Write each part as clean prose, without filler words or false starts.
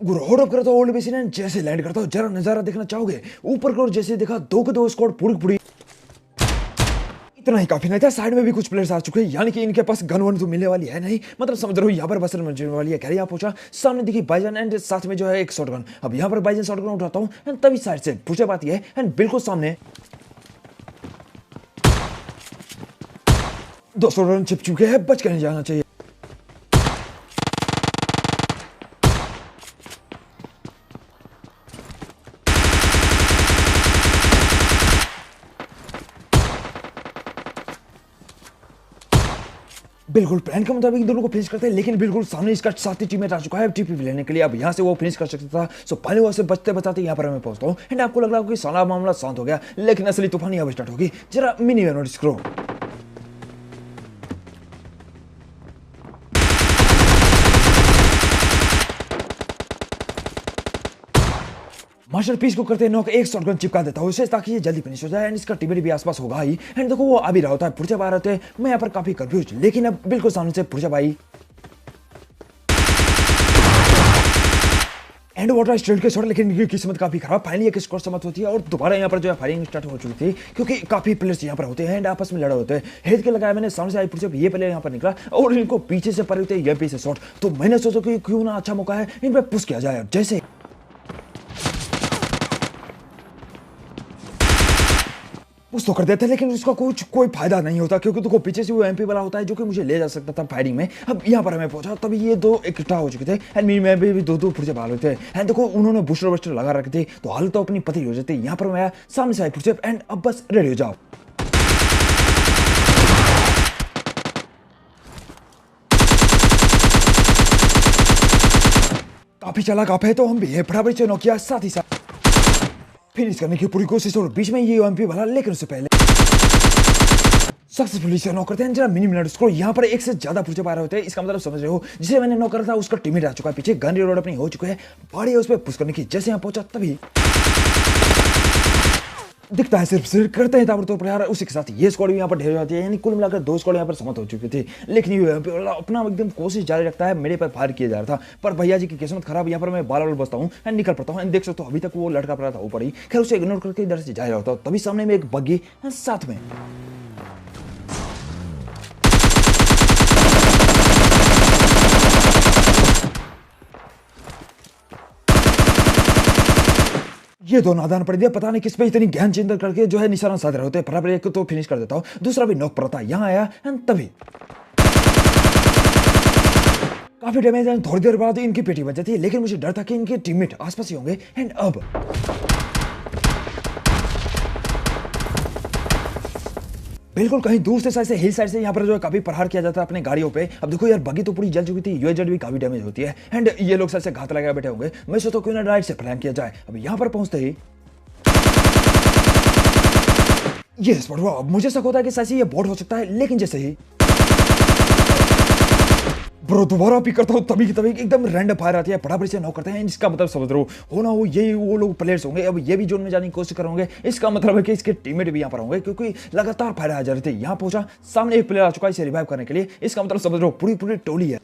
Growed up करता old basin and जैसे land करता हूँ जरा नजारा देखना चाहोगे। ऊपर की ओर जैसे देखा दो के दो स्क्वाड पूरी पूरी। इतना ही काफी नहीं था, साइड में भी कुछ प्लेयर्स आ चुके हैं, यानी कि इनके पास गन वन तो मिलने वाली है नहीं, मतलब समझ रहे हो यहाँ पर बस मिलने वाली है। यहाँ पहुंचा, सामने दिखी बाइजन एंड साथ में जो है एक शॉटगन। अब यहाँ पर बाइजन शॉटगन उठाता हूँ एंड तभी साइड से पूछे बात है एंड बिल्कुल सामने दो शॉटगन छिप चुके हैं, बच कर नहीं जाना चाहिए। बिल्कुल प्लान के मुताबिक दोनों को फिनिश करते हैं, लेकिन बिल्कुल सामने इसका साथी टीममेट आ चुका है टीपी लेने के लिए। अब यहाँ से वो फिनिश कर सकता था, सो पहले वो से बचते बचाते यहाँ पर मैं पहुंचता हूँ एंड आपको लग रहा है कि सारा मामला शांत हो गया, लेकिन असली तूफान यहाँ स्टार्ट होगी। जरा मिनी नोटिस करो। मास्टरपीस को करते नॉक एक शॉटगन चिपका देता हूँ इसे ताकि ये जल्दी फिनिश हो जाए एंड इसका टीममेट भी आसपास होगा ही। एंड देखो वो आ भी रहा होता है, पुरजब आ रहे थे, मैं यहाँ पर काफी कंफ्यूज, लेकिन अब बिल्कुल सामने से पुरजब आई एंड वाटर स्ट्रेट के शॉट, लेकिन इनकी किस्मत काफी खराब। फाइनली एक स्कोर समाप्त होती है और दोबारा यहाँ पर जो है फायरिंग स्टार्ट हो चुकी थी, क्योंकि काफी प्लेयर्स यहाँ पर होते हैं एंड आपस में लड़े होते हैं। हेड के लगाया मैंने, सामने से आई पुरजब, ये प्लेयर यहाँ पर निकला और इनको पीछे से पड़े होते ये पीछे शॉट, तो मैंने सोचा कि क्यों ना अच्छा मौका है इन पर पुश किया जाए। जैसे पुश तो कर देते हैं, लेकिन उसका कोई फायदा नहीं होता, क्योंकि तो पीछे से वो एमपी वाला होता है जो कि मुझे ले जा सकता था फायरिंग में। अब यहाँ पर मैं पहुंचा तभी ये दो इकट्ठा हो चुके थे एंड मैं भी दो पुरजे भाग रहे थे एंड देखो उन्होंने बूस्टर वस्टर लगा रखे थे, तो हाल तो अपनी पति हो जाती। यहाँ पर मैं सामने से आई पुरजे एंड अब बस रेडी हो जाओ। काफी चालाक आप है, तो हम भी बराबर से नोकिया साथ ही साथ फिनिश करने की पूरी कोशिश और बीच में ये एमपी वाला, लेकिन उससे पहले सक्सेसफुली से नॉक करते हैं। जरा मिनी मिनट स्कोर, यहाँ पर एक से ज्यादा पुरजे आ रहे होते हैं, इसका मतलब समझ रहे हो। जिसे मैंने नॉक करा था उसका टीममेट आ चुका है पीछे, गन रिलोड अपनी हो चुके हैं, बारी है उस पर पुश करने की। जैसे यहाँ पहुंचा तभी दिखता है सिर्फ करते हैं ताबड़तोड़ पर यार। उसी के साथ ये स्क्वाड भी यहाँ पर ढेर हो जाती है, यानी कुल मिलाकर दो स्क्वाड यहाँ पर समाप्त हो चुके थे। लेकिन ये अपना एकदम कोशिश जारी रखता है, मेरे पर फायर किया जा रहा था, पर भैया जी की किस्मत खराब। यहाँ पर मैं बाल बचता हूँ एंड निकल पड़ता हूँ। देख सकते हो अभी तक वो लड़का पड़ा था ऊपर ही, खैर उसे इग्नोर करके इधर से जा रहा होता, तभी सामने में एक बग्गी साथ में ये दो नादान पड़ दिया, पता नहीं किस पे इतनी ज्ञान चिंतन करके जो है निशाना साध रहे होते हैं। बराबर एक तो फिनिश कर देता हूँ, दूसरा भी नॉक पड़ता है। यहाँ आया एंड तभी काफी डैमेज एंड थोड़ी देर बाद इनकी पेटी बच जाती है, लेकिन मुझे डर था कि इनके टीममेट आसपास ही होंगे। एंड अब बिल्कुल कहीं दूर से साइड से हिल साइड से यहाँ पर जो है काफी प्रहार किया जाता है अपने गाड़ियों पे। अब देखो यार बगी तो पूरी जल चुकी थी, यूएजेड भी काफी डैमेज होती है एंड ये लोग साइड से घात लगा बैठे होंगे। मैं सोचता क्यों ना राइट से प्लान किया जाए। अब यहाँ पर पहुंचते ही ये स्पॉट हुआ। अब मुझे शक होता है कि शायद ये बॉट हो सकता है, लेकिन जैसे ही ब्रो दोबारा पिक करता हूँ तभी की तभी एकदम रैंडम फायर आती है, बराबर से नॉक करते हैं। इसका मतलब समझ रहे हो ना हो ये वो लोग प्लेयर्स होंगे। अब ये भी जोन में जाने की कोशिश करेंगे, इसका मतलब है कि इसके टीममेट भी यहाँ पर होंगे, क्योंकि लगातार फायर आ जा रहे थे। यहाँ पहुंचा, सामने एक प्लेयर आ चुका है इसे रिवाइव करने के लिए, इसका मतलब समझ रहे हो पूरी पूरी टोली है।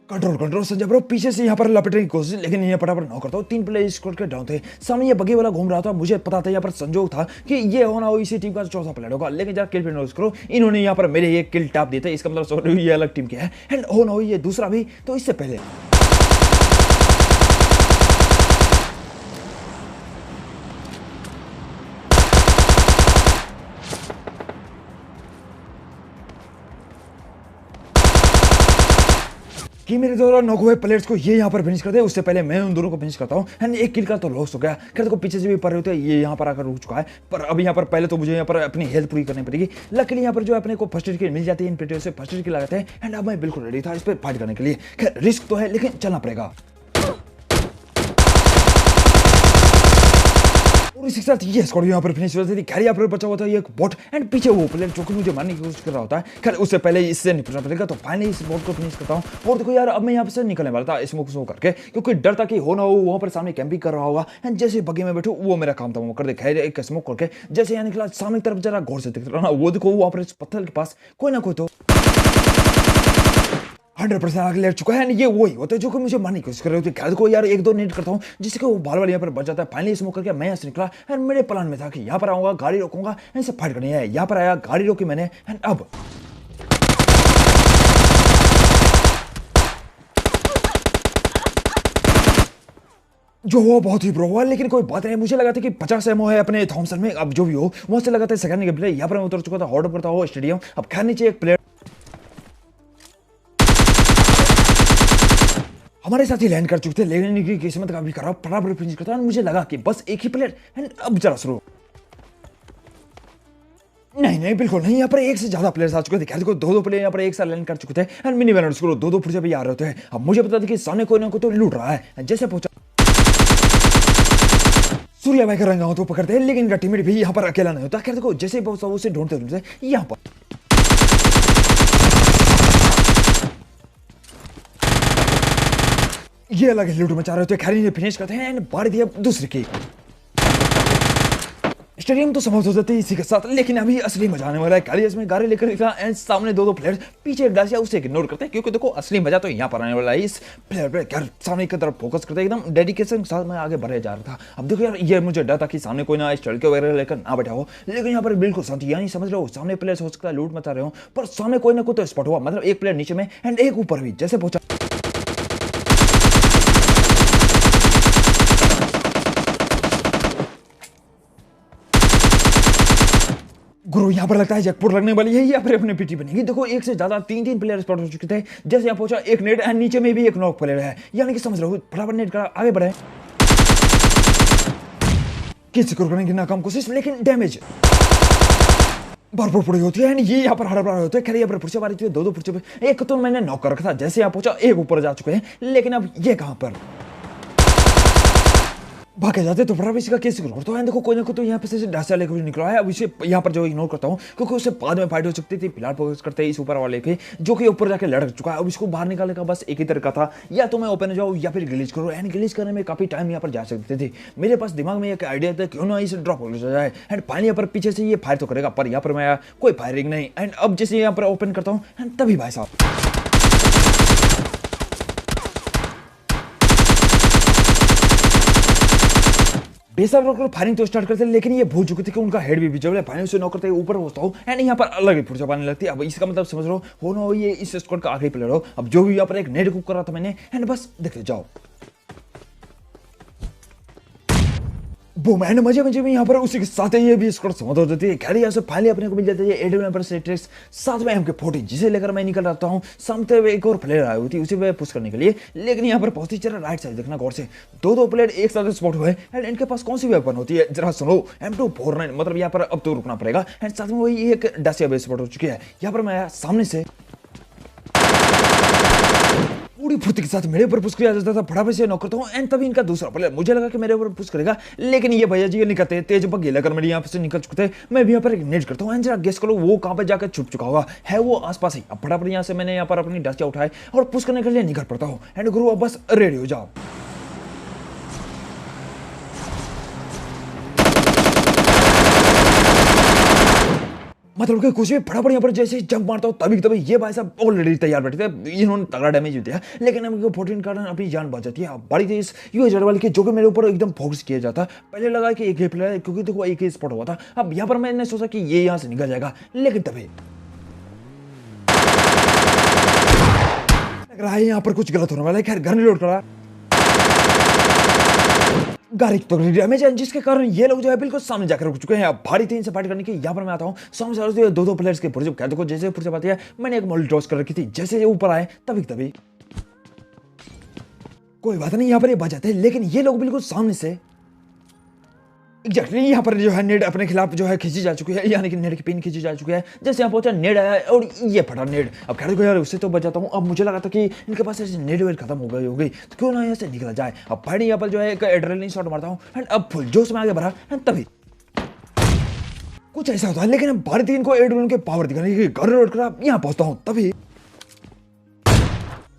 कंट्रोल संजय ब्रो पीछे से यहाँ पर लपेटने की कोशिश, लेकिन यहाँ पर नॉक करता हूँ। 3 प्लेयर स्क्वाड के डाउन थे, सामने ये बगी वाला घूम रहा था। मुझे पता था यहाँ पर संजोग था कि ये होना हो इसी टीम का चौथा प्लेयर होगा, लेकिन जरा किल पे नोटिस करो, इन्होंने यहाँ पर मेरे ये किल टैप दिए थे, इसका मतलब ये अलग टीम के है एंड हो ना हो ये दूसरा भी। तो इससे पहले कि मेरे द्वारा नॉक हुए प्लेयर्स को ये यहाँ पर फिनिश करते हैं, उससे पहले मैं उन दोनों को फिनिश करता हूँ एंड एक किल का तो लॉस हो गया। खैर देखो पीछे से भी पड़ रहे होते हैं, ये यहाँ पर आकर रुक चुका है, पर अब यहाँ पर पहले तो मुझे यहाँ पर अपनी हेल्थ पूरी करनी पड़ेगी। लकीली यहाँ पर जो अपने को फर्स्ट एड किट मिल जाती है, इन पेटियों से फर्स्ट एड किट लगाते हैं एंड अब मैं बिल्कुल रेडी था इस पर फाइट करने के लिए। खैर रिस्क तो है, लेकिन चलना पड़ेगा। इसी के साथ ये स्क्वाड यहाँ पर फिनिश हो जाती थी। खैर यहाँ पर बचा हुआ था ये एक बॉट एंड पीछे वो प्लेयर जो कि मुझे मारने की कोशिश कर रहा होता है। खैर उससे पहले इससे निपटना पड़ेगा, तो फाइनली इस बॉट को फिनिश करता हूँ। और देखो यार, अब मैं यहाँ से निकलने वाला था स्मोक करके, क्योंकि डर था कि हो ना हो वहाँ पर सामने कैंपिंग कर रहा होगा एंड जैसे बग्गी में बैठू वो मेरा काम था वो कर दे। खैर एक स्मोक करके जैसे यहाँ निकला, सामने की तरफ जरा गौर से दिख रहा ना, वो देखो वहाँ पर इस पत्थर के पास कोई ना कोई तो 100% आगे ले चुका है। ये वही होता है जो कि मुझे मारने की कोशिश कर रहे होते। खैर को यार एक दो नेट करता हूँ जिससे कि वो बाल बाल यहाँ पर बच जाता है। फाइनली स्मोक करके मैं यहाँ से निकला एंड मेरे प्लान में था कि यहाँ पर आऊंगा, गाड़ी रोकूंगा, इनसे फाइट करनी है। यहाँ पर आया, गाड़ी रोकी मैंने एंड अब जो हुआ बहुत ही ब्रो हुआ, लेकिन कोई बात नहीं। मुझे लगा था कि 50 एमओ है अपने थॉमसन में, अब जो भी हो वहां से लगा था सेकंड के प्लेयर। यहाँ पर मैं उतर चुका था, हॉर्ड करता हुआ स्टेडियम। अब खैर नीचे एक प्लेयर हमारे साथ ही लैंड कर चुके थे, लेकिन इनकी किस्मत काफी खराब, फटाफट फिनिश करता। मुझे लगा कि बस एक ही प्लेयर एंड अब जरा शुरू। नहीं बिल्कुल नहीं, यहाँ पर एक से ज्यादा प्लेयर्स आ चुके थे। देखो दो प्लेयर यहाँ पर एक साथ लैंड कर चुके थे एंड मिनी बैनर्स को दो फिर से भी आ रहे थे। अब मुझे पता था कि सामने कोई ना कोई तो लूट रहा है। जैसे पहुंचा सूर्या भाई का रंगा तो पकड़ते हैं, लेकिन इनका टीममेट भी यहाँ पर अकेला नहीं होता। खैर देखो जैसे पहुंचा उसे ढूंढते यहाँ पर ये अलग लूट मचा रहे थे। खैर फिनिश करते हैं एंड बाढ़ दिया दूसरे की। स्टेडियम तो समाप्त हो जाते हैं इसी के साथ, लेकिन अभी असली मजा आने वाला है। गाड़ी इसमें गाड़ी लेकर निकला एंड सामने दो प्लेयर्स पीछे एक डासिया, उसे इग्नोर करते हैं क्योंकि देखो असली मजा तो यहाँ पर आने वाला है। इस प्लेयर पे यार सामने की तरफ फोकस करते एकदम डेडिकेशन के साथ मैं आगे बढ़े जा रहा था। अब देखो यार, ये मुझे डर था कि सामने कोई ना इस चढ़के वगैरह लेकर ना बैठा हो, लेकिन यहाँ पर बिल्कुल शांति, यानी समझ रहे हो सामने प्लेयर्स हो सकता है लूट मचा रहे हो, पर सामने कोई ना कोई तो स्पॉट हुआ। मतलब एक प्लेयर नीचे में एंड एक ऊपर भी। जैसे पहुंचा गुरु, यहाँ पर लगता है जैकपॉट लगने वाली है, यहाँ पर अपनी पीटी बनेगी। देखो एक से ज्यादा तीन प्लेयर स्पॉट हो चुके थे। जैसे यहाँ पहुंचा एक नेट एंड नीचे में भी एक नॉक प्लेयर है, यानी कि समझ रहे हो फटाफट नेट करा आगे बढ़े। किसी को करने की नाकाम कोशिश, लेकिन डैमेज भरपूर पड़ी होती है। ये यहाँ पर हड़बड़ा होते हैं। खैर यहाँ पर पुरचे मारी थी, दो पुरचे पे एक तो मैंने नॉक कर रखा था। जैसे यहाँ पहुंचा एक ऊपर जा चुके हैं, लेकिन अब ये कहां पर भागे जाते तो फटाफट इसका केस करता हूँ। देखो कोई ना कोई तो यहाँ पे से डासा लेकर निकला है। अब इसे यहाँ पर जो इग्नोर करता हूँ क्योंकि उससे बाद में फाइट हो सकती थी। फिलहाल फोकस करते हैं इस ऊपर वाले पे जो कि ऊपर जाके लड़ चुका है। अब इसको बाहर निकालने का बस एक ही तरीका था, या तो मैं ओपन हो जाऊँ या फिर ग्लिच करो। एंड ग्लिच करने में काफी टाइम यहाँ पर जा सकते थे। मेरे पास दिमाग में एक आइडिया था क्यों ना इसे ड्रॉप हो जाए एंड फाइनली यहाँ पर पीछे से ये फायर तो करेगा, पर यहाँ पर मैं कोई फायरिंग नहीं। एंड अब जैसे यहाँ पर ओपन करता हूँ एंड तभी भाई साहब बेसब्र फायरिंग तो स्टार्ट करते हैं, लेकिन ये भूल चुके थे कि उनका हेड भी विजिबल है। फाइनल से नॉक करते हैं, ऊपर पहुंचता हूं एंड यहाँ पर अलग ही फुर्जा पाने लगती है। अब इसका मतलब समझ लो हो ना हो ये इस स्क्वाड का आखिरी प्लेयर हो। अब जो भी यहाँ पर एक नेट कुक कर रहा था मैंने एंड बस देखते जाओ वो मैंने मजे में यहाँ पर उसी के साथ ये भी स्क्वाड समाप्त हो जाती है। खैर यहाँ से फाइनली अपने को मिल जाता है एडब्ल्यू पर सेट्रिक्स साथ में MK40, जिसे लेकर मैं निकल रहा हूँ। सामने एक और प्लेयर आई हुई थी उसी पे पुश करने के लिए, लेकिन यहाँ पर पहुंची जरा राइट साइड देखना गौर से, दो प्लेयर एक साथ स्पॉट हुए एंड इनके पास कौन सी वेपन होती है जरा सुनो, M249। मतलब यहाँ पर अब तो रुकना पड़ेगा एंड साथ में वही एक डासिया बेस स्पॉट हो चुकी है। यहाँ पर मैं सामने से पूरी फुर्ती के साथ मेरे ऊपर पुश किया जाता था, फटाफट से नॉक करता हूं एंड तभी इनका दूसरा प्लेयर मुझे लगा कि मेरे ऊपर पुश करेगा, लेकिन ये भैया जी निकलते तेज बग्गी लेकर मेरे यहाँ से निकल चुके थे। मैं भी यहाँ पर एक नेट करता हूँ एंड जरा गेस करो वो कहाँ पर जाकर छुप चुका होगा, है वो आसपास ही। अब फटाफट यहाँ से मैंने यहाँ पर अपनी डासिया उठाए और पुश करने के लिए निकल पड़ता हूँ एंड गुरु अब बस रेडी हो जाओ। मतलब कि कुछ भी फटाफट यहाँ पर जैसे जंप मारता हूँ तभी ये भाई साहब ऑलरेडी तैयार बैठे थे। इन्होंने तगड़ा डैमेज दिया, लेकिन हमको 14 कारण अपनी जान बच जाती है। बड़ी थी इस यूएस वाले की जो कि मेरे ऊपर एकदम फोकस किया जाता। पहले लगा कि एक ही प्लेयर है क्योंकि देखो एक ही स्पॉट हुआ था। अब यहाँ पर मैंने सोचा कि ये यहाँ से निकल जाएगा, लेकिन तभी लग रहा है यहाँ पर कुछ गलत होने वाला है। खैर गन लोड करा, गाड़ी तो डैमेज है जिसके कारण ये लोग जो है बिल्कुल सामने जाकर रुक चुके हैं। अब भारी तेज से फाइट करने की यहाँ पर मैं आता हूँ। सामने से दो प्लेयर्स के पुर्जे कहते को जैसे पुर्जे बात है मैंने एक मॉडल टॉस कर रखी थी। जैसे ये ऊपर आए तभी कोई बात नहीं यहाँ पर ये बच जाते हैं, लेकिन ये लोग बिल्कुल सामने से एग्जैक्टली यहाँ पर जो है नेड अपने खिलाफ जो है खींची जा चुकी है, यानी कि नेड की पिन खींची जा चुकी है। जैसे यहाँ पहुंचा नेड आया और ये फटा नेड। अब खैर यार उससे तो बच जाता हूँ। अब मुझे लगा था कि इनके पास ऐसे नेड वेड खत्म हो गई तो क्यों ना यहाँ से निकला जाए। अब फाइनली यहाँ पर जो है एक एड्रेनलिन शॉट मारता हूँ एंड अब फुल जोश में आगे बढ़ा एंड तभी कुछ ऐसा होता है। लेकिन अब भारतीय इनको एड्रेनलिन के पावर दिखाने के घर रोड कर यहाँ पहुंचता हूँ तभी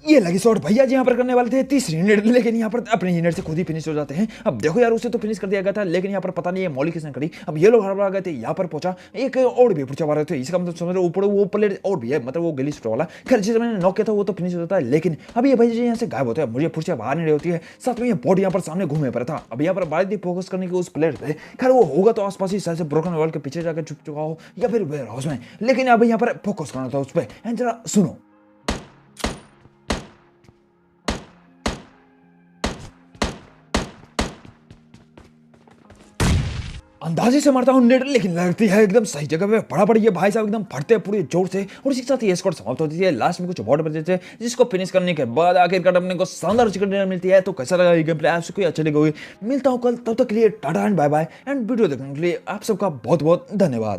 ये लगी शॉट भैया जी यहाँ पर करने वाले थे तीसरी नेट, लेकिन यहाँ पर अपने ही नेट से खुद ही फिनिश हो जाते हैं। अब देखो यार उसे तो फिनिश कर दिया गया था, लेकिन यहाँ पर पता नहीं है मौली किसने करी। अब ये लोग हड़बड़ा गए थे, यहाँ पर पहुंचा एक और भी पूछा रहे थे। इसका मतलब समझ रहे ऊपर वो प्लेयर और भी है, मतलब वो गिली स्टो वाला। खैर जिसे मैंने नॉक किया था वो तो फिनिश हो जाता है, लेकिन अब ये भैया जी यहाँ से गायब होते हैं। मुझे फुर्चा बाहर नहीं होती है, साथ में ये बॉडी यहाँ पर सामने घूमे पर था। अब यहाँ पर बारी थी फोकस करने की उस प्लेयर पे। खैर वो होगा तो आसपास ही शायद से ब्रोकन वॉल के पीछे जाकर छुप चुका हो या फिर वेयर हाउस में, लेकिन अब यहाँ पर फोकस करना था उस पर। एंड जरा सुनो अंदाजे से मारता हूँ नेट, लेकिन लगती है एकदम सही जगह पे। बड़ा बड़ी ये भाई साहब एकदम फटते हैं पूरे जोर से और इसी के साथ ये स्कोर समाप्त होती है। लास्ट में कुछ अवार्ड बचते थे जिसको फिनिश करने के बाद आखिरकार अपने को शानदार चिकन डिनर मिलती है। तो कैसा लगा ये गेम प्ले, आपसे कोई अच्छा लगा होगी। मिलता हूँ कल, तब तक के लिए tata and bye bye. And video देखने के लिए आप सबका बहुत बहुत धन्यवाद।